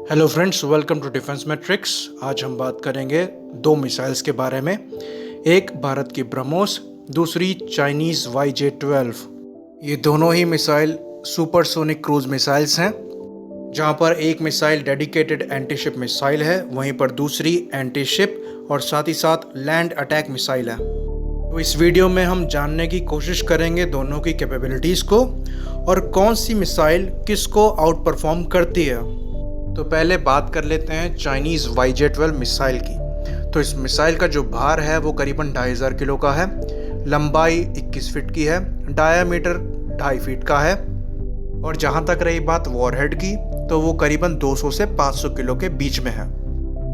Hello friends, welcome to Defence Matrix. आज हम बात करेंगे दो मिसाइल्स के बारे में। एक भारत की ब्रह्मोस, दूसरी चाइनीज़ YJ-12। ये दोनों ही मिसाइल सुपरसोनिक क्रूज मिसाइल्स हैं, जहां पर एक missile dedicated anti ship missile है, वहीं पर दूसरी एंटी शिप और साथ ही साथ लैंड अटैक मिसाइल है। तो इस वीडियो में हम जानने की कोशिश करेंगे दोनों की कैपेबिलिटीज़ को और कौन सी मिसाइल किसको आउट परफॉर्म करती है। तो पहले बात कर लेते हैं चाइनीज़ YJ-12 मिसाइल की। तो इस मिसाइल का जो भार है वो करीबन 2500 किलो का है, लंबाई 21 फीट की है, डायामीटर 2.5 फीट का है, और जहाँ तक रही बात वॉरहेड की तो वो करीबन 200 से 500 किलो के बीच में है।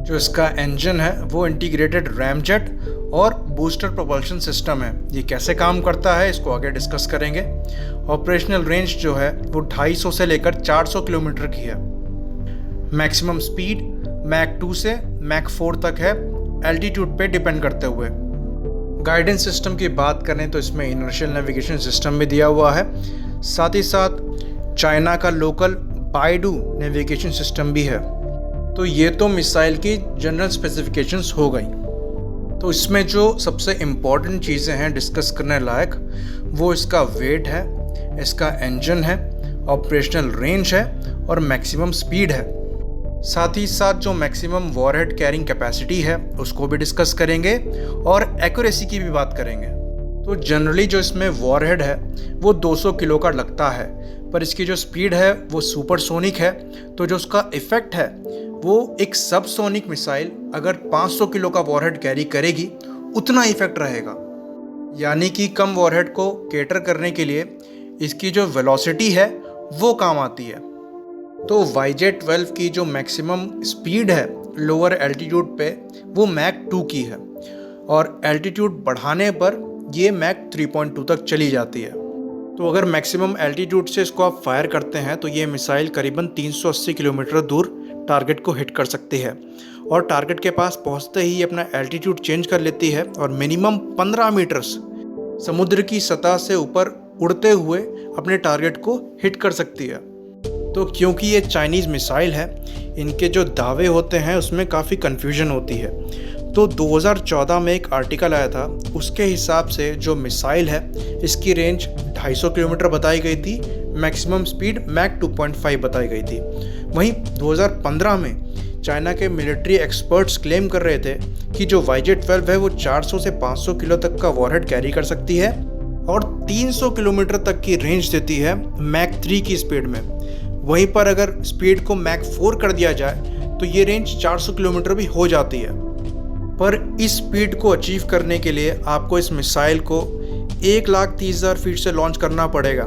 जो इसका इंजन है वो इंटीग्रेटेड रैमजेट और बूस्टर प्रोपल्शन सिस्टम है। ये कैसे काम करता है इसको आगे डिस्कस करेंगे। ऑपरेशनल रेंज जो है वो 250 से लेकर 400 किलोमीटर की है। मैक्सिमम स्पीड मैक 2 से मैक 4 तक है, एल्टीट्यूड पे डिपेंड करते हुए। गाइडेंस सिस्टम की बात करें तो इसमें इनर्शियल नेविगेशन सिस्टम भी दिया हुआ है, साथ ही साथ चाइना का लोकल बाइडू नेविगेशन सिस्टम भी है। तो ये तो मिसाइल की जनरल स्पेसिफिकेशंस हो गई। तो इसमें जो सबसे इम्पॉर्टेंट चीज़ें हैं डिस्कस करने लायक, वो इसका वेट है, इसका इंजन है, ऑपरेशनल रेंज है और मैक्सिमम स्पीड है। साथ ही साथ जो मैक्सिमम वॉरहेड कैरिंग कैपेसिटी है उसको भी डिस्कस करेंगे और एक्यूरेसी की भी बात करेंगे। तो जनरली जो इसमें वॉरहेड है वो 200 किलो का लगता है, पर इसकी जो स्पीड है वो सुपरसोनिक है। तो जो उसका इफेक्ट है वो एक सबसोनिक मिसाइल अगर 500 किलो का वॉरहेड कैरी करेगी उतना इफेक्ट रहेगा। यानी कि कम वॉरहेड को केटर करने के लिए इसकी जो वेलोसिटी है वो काम आती है। तो YJ-12 की जो मैक्सिमम स्पीड है लोअर एल्टीट्यूड पे वो मैक 2 की है, और एल्टीट्यूड बढ़ाने पर ये मैक 3.2 तक चली जाती है। तो अगर मैक्सिमम एल्टीट्यूड से इसको आप फायर करते हैं तो ये मिसाइल करीबन 380 किलोमीटर दूर टारगेट को हिट कर सकती है, और टारगेट के पास पहुंचते ही अपना एल्टीट्यूड चेंज कर लेती है और मिनिमम 15 मीटर्स समुद्र की सतह से ऊपर उड़ते हुए अपने टारगेट को हिट कर सकती है। तो क्योंकि ये चाइनीज़ मिसाइल है, इनके जो दावे होते हैं उसमें काफ़ी कन्फ्यूजन होती है। तो 2014 में एक आर्टिकल आया था, उसके हिसाब से जो मिसाइल है इसकी रेंज 250 किलोमीटर बताई गई थी, मैक्सिमम स्पीड मैक 2.5 बताई गई थी। वहीं 2015 में चाइना के मिलिट्री एक्सपर्ट्स क्लेम कर रहे थे कि जो YJ-12 है वो 400 से 500 किलो तक का वॉरहेड कैरी कर सकती है और 300 किलोमीटर तक की रेंज देती है मैक 3 की स्पीड में। वहीं पर अगर स्पीड को मैक 4 कर दिया जाए तो ये रेंज 400 किलोमीटर भी हो जाती है। पर इस स्पीड को अचीव करने के लिए आपको इस मिसाइल को 1,30,000 फीट से लॉन्च करना पड़ेगा,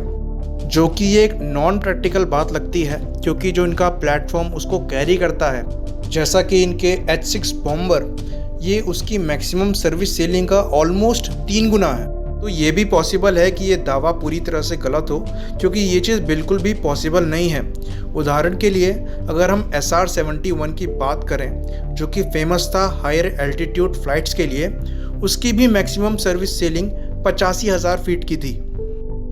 जो कि ये एक नॉन प्रैक्टिकल बात लगती है, क्योंकि जो इनका प्लेटफॉर्म उसको कैरी करता है, जैसा कि इनके H-6 बॉम्बर, ये उसकी मैक्सिमम सर्विस सीलिंग का ऑलमोस्ट 3 गुना है। तो ये भी पॉसिबल है कि ये दावा पूरी तरह से गलत हो, क्योंकि ये चीज़ बिल्कुल भी पॉसिबल नहीं है। उदाहरण के लिए अगर हम SR-71 की बात करें, जो कि फेमस था हायर एल्टीट्यूड फ्लाइट्स के लिए, उसकी भी मैक्सिमम सर्विस सीलिंग 85,000 फीट की थी।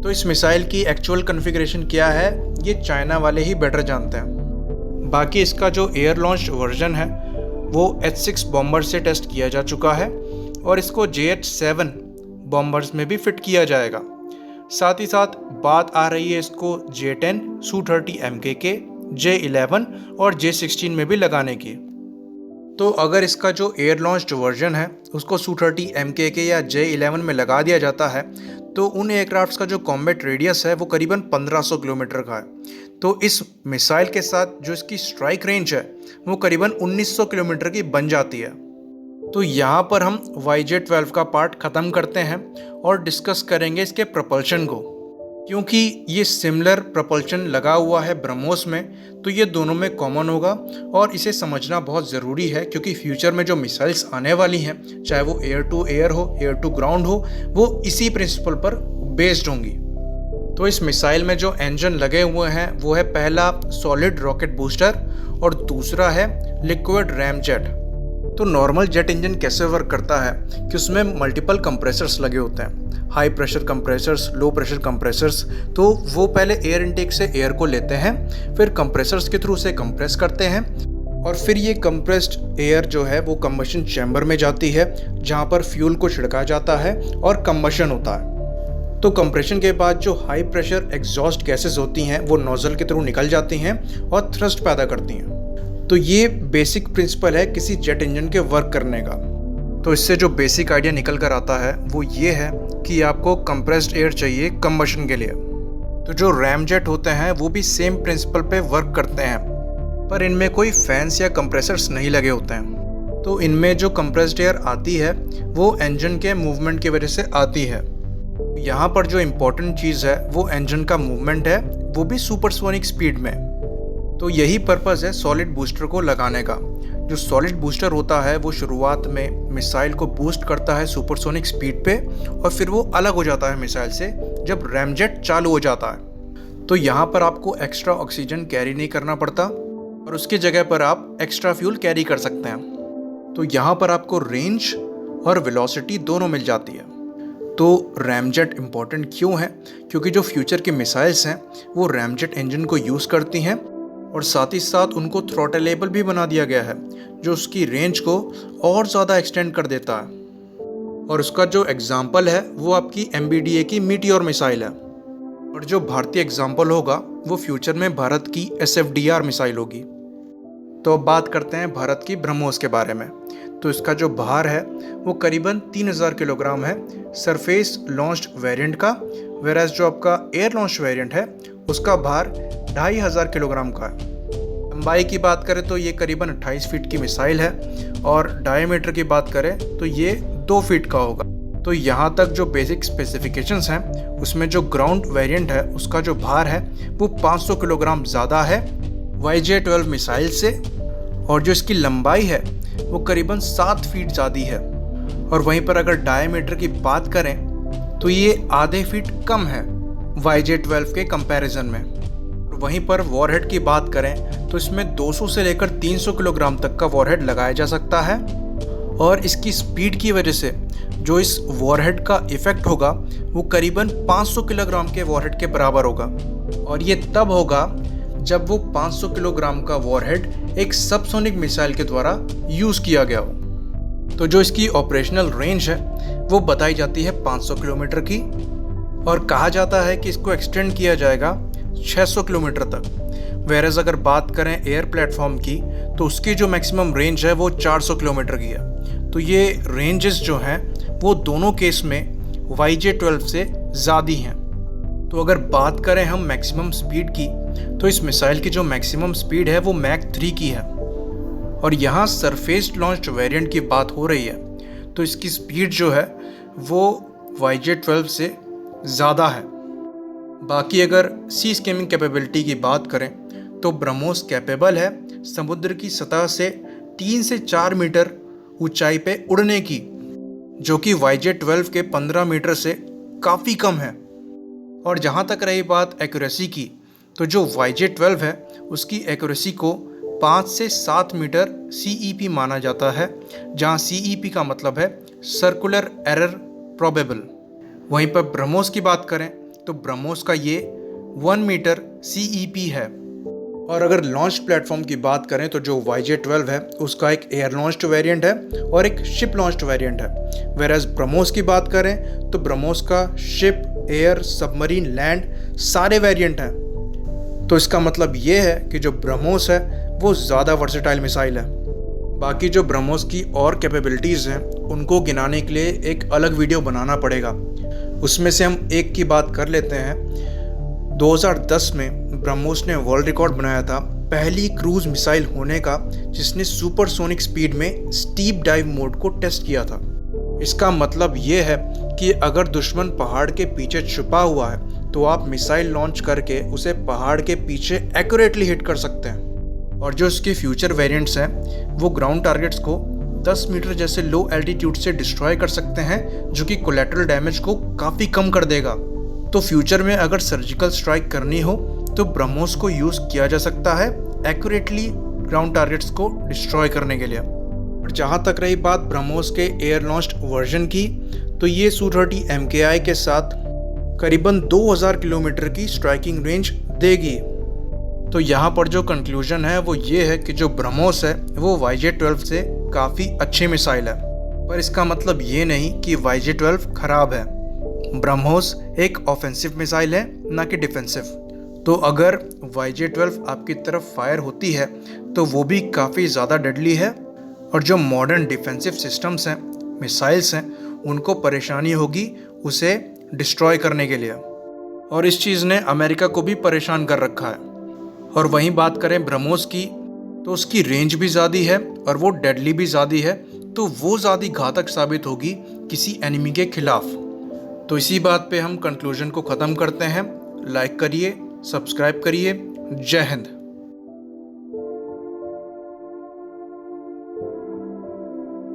तो इस मिसाइल की एक्चुअल कॉन्फ़िगरेशन क्या है ये चाइना वाले ही बेटर जानते हैं। बाकी इसका जो एयर लॉन्च वर्जन है वो H-6 बॉम्बर से टेस्ट किया जा चुका है, और इसको JH-7 बॉम्बर्स में भी फिट किया जाएगा। साथ ही साथ बात आ रही है इसको J-10, Su-30 MKK, J-11 और J-16 में भी लगाने की। तो अगर इसका जो एयर लॉन्च्ड वर्जन है उसको Su-30 MKK या J-11 में लगा दिया जाता है तो उन एयरक्राफ्ट्स का जो कॉम्बैट रेडियस है वो करीबन 1500 किलोमीटर का है। तो इस मिसाइल के साथ जो इसकी स्ट्राइक रेंज है वो करीबन 1900 किलोमीटर की बन जाती है। तो यहाँ पर हम YJ-12 का पार्ट ख़त्म करते हैं और डिस्कस करेंगे इसके प्रपल्शन को। क्योंकि ये सिमिलर प्रपल्शन लगा हुआ है ब्रह्मोस में, तो ये दोनों में कॉमन होगा और इसे समझना बहुत ज़रूरी है, क्योंकि फ्यूचर में जो मिसाइल्स आने वाली हैं, चाहे वो एयर टू एयर हो, एयर टू ग्राउंड हो, वो इसी प्रिंसिपल पर बेस्ड होंगी। तो इस मिसाइल में जो इंजन लगे हुए हैं वो है पहला सॉलिड रॉकेट बूस्टर और दूसरा है लिक्विड रैमजेट। तो नॉर्मल जेट इंजन कैसे वर्क करता है कि उसमें मल्टीपल कंप्रेसर्स लगे होते हैं, high pressure compressors, low pressure compressors. तो वो पहले एयर इनटेक से एयर को लेते हैं, फिर कंप्रेसर्स के थ्रू उसे कंप्रेस करते हैं और फिर ये कंप्रेस्ड एयर जो है वो कंबशन चैम्बर में जाती है, जहाँ पर फ्यूल को छिड़का जाता है और कंबशन होता है। तो कंप्रेशन के बाद जो हाई प्रेशर एग्जॉस्ट गैसेस होती हैं वो नोजल के थ्रू निकल जाती हैं और थ्रस्ट पैदा करती हैं। तो ये बेसिक प्रिंसिपल है किसी जेट इंजन के वर्क करने का। तो इससे जो बेसिक आइडिया निकल कर आता है वो ये है कि आपको कंप्रेस्ड एयर चाहिए कंबशन के लिए। तो जो रैम जेट होते हैं वो भी सेम प्रिंसिपल पे वर्क करते हैं, पर इनमें कोई फैंस या कंप्रेसर्स नहीं लगे होते हैं। तो इनमें जो कंप्रेस्ड एयर आती है वो इंजन के मूवमेंट की वजह से आती है। यहाँ पर जो इम्पोर्टेंट चीज़ है वो इंजन का मूवमेंट है, वो भी सुपरसोनिक स्पीड में। तो यही पर्पज़ है सॉलिड बूस्टर को लगाने का। जो सॉलिड बूस्टर होता है वो शुरुआत में मिसाइल को बूस्ट करता है सुपरसोनिक स्पीड पे और फिर वो अलग हो जाता है मिसाइल से जब रैमजेट चालू हो जाता है। तो यहाँ पर आपको एक्स्ट्रा ऑक्सीजन कैरी नहीं करना पड़ता और उसकी जगह पर आप एक्स्ट्रा फ्यूल कैरी कर सकते हैं। तो यहाँ पर आपको रेंज और वेलोसिटी दोनों मिल जाती है। तो रैमजेट इम्पॉर्टेंट क्यों है? क्योंकि जो फ्यूचर की मिसाइल्स हैं वो रैमजेट इंजन को यूज़ करती हैं और साथ ही साथ उनको थ्रॉटलेबल भी बना दिया गया है, जो उसकी रेंज को और ज़्यादा एक्सटेंड कर देता है। और उसका जो एग्ज़ाम्पल है वो आपकी MBDA की मीटियोर मिसाइल है। और जो भारतीय एग्ज़ाम्पल होगा वो फ्यूचर में भारत की SFDR मिसाइल होगी। तो अब बात करते हैं भारत की ब्रह्मोस के बारे में। तो इसका जो भार है वो करीबन 3000 किलोग्राम है सरफेस लॉन्च्ड वेरिएंट का, वेराज जो आपका एयर लॉन्च वेरिएंट है उसका भार 2500 किलोग्राम का है। लंबाई की बात करें तो ये करीबन 28 फीट की मिसाइल है और डायमीटर की बात करें तो ये 2 फीट का होगा। तो यहाँ तक जो बेसिक स्पेसिफिकेशंस हैं उसमें जो ग्राउंड वेरिएंट है उसका जो भार है वो 500 किलोग्राम ज़्यादा है YJ-12 मिसाइल से, और जो इसकी लंबाई है वो करीबन 7 फीट ज़्यादा है। और वहीं पर अगर डायमीटर की बात करें तो ये आधे फीट कम है YJ-12 के कंपैरिजन में। वहीं पर वॉरहेड की बात करें तो इसमें 200 से लेकर 300 किलोग्राम तक का वॉरहेड लगाया जा सकता है और इसकी स्पीड की वजह से जो इस वॉरहेड का इफेक्ट होगा वो करीबन 500 किलोग्राम के वॉरहेड के बराबर होगा। और ये तब होगा जब वो 500 किलोग्राम का वॉरहेड एक सबसोनिक मिसाइल के द्वारा यूज़ किया गया हो। तो जो इसकी ऑपरेशनल रेंज है वो बताई जाती है 500 किलोमीटर की और कहा जाता है कि इसको एक्सटेंड किया जाएगा 600 किलोमीटर तक। वेरएज अगर बात करें एयर प्लेटफॉर्म की तो उसकी जो मैक्सिमम रेंज है वो 400 किलोमीटर की है। तो ये रेंजेस जो हैं वो दोनों केस में YJ-12 से ज़्यादा हैं। तो अगर बात करें हम मैक्सिमम स्पीड की तो इस मिसाइल की जो मैक्सिमम स्पीड है वो मैक 3 की है और यहाँ सरफेस लॉन्च्ड वेरिएंट की बात हो रही है तो इसकी स्पीड जो है वो YJ-12 से ज़्यादा है। बाकी अगर सी स्किमिंग कैपेबिलिटी की बात करें तो ब्रह्मोस कैपेबल है समुद्र की सतह से 3 से 4 मीटर ऊंचाई पे उड़ने की, जो कि YJ-12 के 15 मीटर से काफ़ी कम है। और जहाँ तक रही बात एक्यूरेसी की तो जो YJ-12 है उसकी एक्यूरेसी को 5 से 7 मीटर CEP माना जाता है, जहाँ CEP का मतलब है सर्कुलर एरर प्रोबेबल। वहीं पर ब्रह्मोस की बात करें तो ब्रह्मोस का ये 1 मीटर CEP है। और अगर लॉन्च प्लेटफॉर्म की बात करें तो जो YJ-12 है उसका एक एयर लॉन्च्ड वेरिएंट है और एक शिप लॉन्च्ड वेरिएंट है। वेराज ब्रह्मोस की बात करें तो ब्रह्मोस का शिप, एयर, सबमरीन, लैंड सारे वेरिएंट हैं। तो इसका मतलब ये है कि जो ब्रह्मोस है वो ज़्यादा वर्सेटाइल मिसाइल है। बाकी जो ब्रह्मोस की और कैपेबिलिटीज़ हैं उनको गिनाने के लिए एक अलग वीडियो बनाना पड़ेगा। उसमें से हम एक की बात कर लेते हैं। 2010 में ब्रह्मोस ने वर्ल्ड रिकॉर्ड बनाया था पहली क्रूज मिसाइल होने का जिसने सुपरसोनिक स्पीड में स्टीप डाइव मोड को टेस्ट किया था। इसका मतलब ये है कि अगर दुश्मन पहाड़ के पीछे छुपा हुआ है तो आप मिसाइल लॉन्च करके उसे पहाड़ के पीछे एक्यूरेटली हिट कर सकते हैं। और जो इसके फ्यूचर वेरिएंट्स हैं वो ग्राउंड टारगेट्स को 10 मीटर जैसे लो एल्टीट्यूड से डिस्ट्रॉय कर सकते हैं, जो कि कोलैटरल डैमेज को काफ़ी कम कर देगा। तो फ्यूचर में अगर सर्जिकल स्ट्राइक करनी हो तो ब्रह्मोस को यूज़ किया जा सकता है एक्यूरेटली ग्राउंड टारगेट्स को डिस्ट्रॉय करने के लिए। और और जहाँ तक रही बात ब्रह्मोस के एयर लॉन्च्ड वर्जन की, तो ये Su-30 MKI के साथ करीबन 2000 किलोमीटर की स्ट्राइकिंग रेंज देगी। तो यहाँ पर जो कंक्लूजन है वो ये है कि जो ब्रह्मोस है वो YJ-12 से काफ़ी अच्छी मिसाइल है, पर इसका मतलब ये नहीं कि YJ-12 खराब है। ब्रह्मोस एक ऑफेंसिव मिसाइल है, ना कि डिफेंसिव। तो अगर YJ-12 आपकी तरफ फायर होती है तो वो भी काफ़ी ज़्यादा डेडली है, और जो मॉडर्न डिफेंसिव सिस्टम्स हैं, मिसाइल्स हैं, उनको परेशानी होगी उसे डिस्ट्रॉय करने के लिए। और इस चीज़ ने अमेरिका को भी परेशान कर रखा है। और वहीं बात करें ब्रह्मोस की, तो उसकी रेंज भी ज़्यादा है और वो डेडली भी ज़्यादा है, तो वो ज़्यादा घातक साबित होगी किसी एनिमी के खिलाफ। तो इसी बात पे हम कंक्लूजन को ख़त्म करते हैं। लाइक करिए, सब्सक्राइब करिए। जय हिंद।